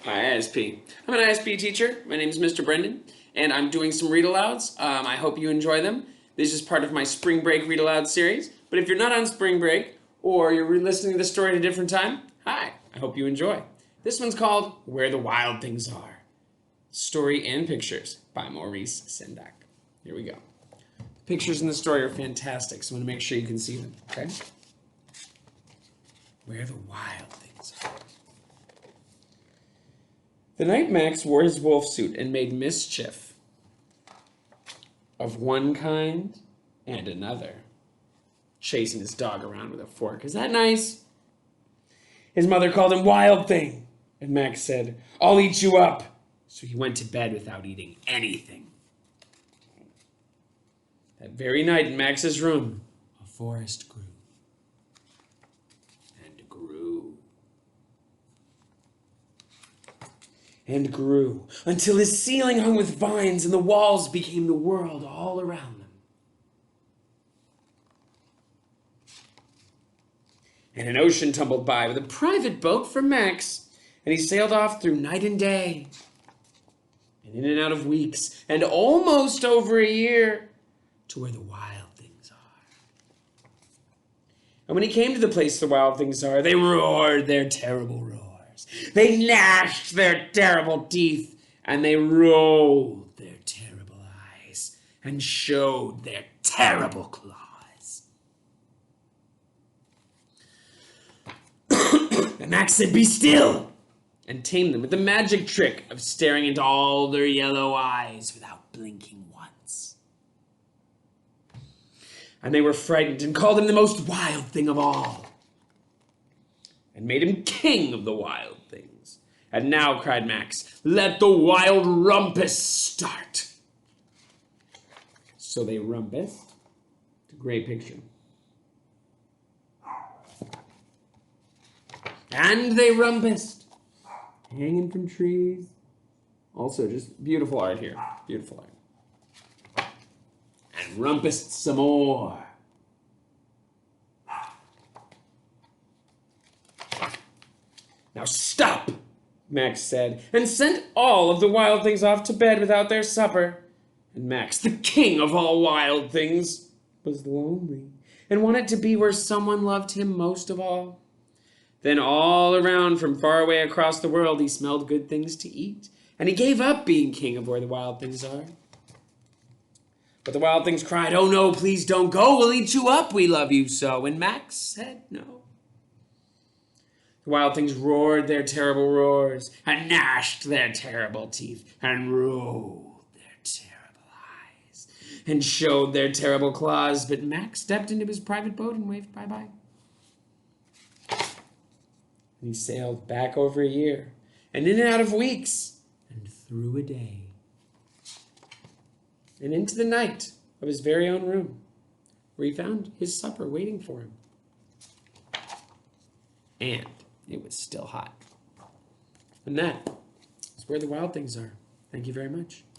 ISP. I'm an ISP teacher. My name is Mr. Brendan, and I'm doing some read-alouds. I hope you enjoy them. This is part of my spring break read-aloud series. But if you're not on spring break, or you're listening to the story at a different time, hi, I hope you enjoy. This one's called Where the Wild Things Are. Story and pictures by Maurice Sendak. Here we go. The pictures in the story are fantastic, so I'm going to make sure you can see them, okay? Where the wild things are. The night Max wore his wolf suit and made mischief of one kind and another, chasing his dog around with a fork. Is that nice? His mother called him Wild Thing, and Max said, "I'll eat you up." So he went to bed without eating anything. That very night in Max's room, a forest grew and grew and grew until his ceiling hung with vines and the walls became the world all around them. And an ocean tumbled by with a private boat for Max, and he sailed off through night and day, and in and out of weeks, and almost over a year, to where the wild things are. And when he came to the place the wild things are, they roared their terrible roars. They gnashed their terrible teeth, and they rolled their terrible eyes, and showed their terrible claws. And Max said, "Be still," and tamed them with the magic trick of staring into all their yellow eyes without blinking once. And they were frightened and called him the most wild thing of all, and made him king of the wild things. And now, cried Max, let the wild rumpus start. So they rumpused. It's a great picture. And they rumpused, hanging from trees. Also, just beautiful art here. Beautiful art. And rumpused some more. Now stop, Max said, and sent all of the wild things off to bed without their supper. And Max, the king of all wild things, was lonely and wanted to be where someone loved him most of all. Then all around from far away across the world he smelled good things to eat, and he gave up being king of where the wild things are. But the wild things cried, "Oh no, please don't go, we'll eat you up, we love you so." And Max said no. The wild things roared their terrible roars, and gnashed their terrible teeth, and rolled their terrible eyes, and showed their terrible claws. But Max stepped into his private boat and waved bye-bye. And he sailed back over a year, and in and out of weeks, and through a day, and into the night of his very own room, where he found his supper waiting for him. And it was still hot. And that is where the wild things are. Thank you very much.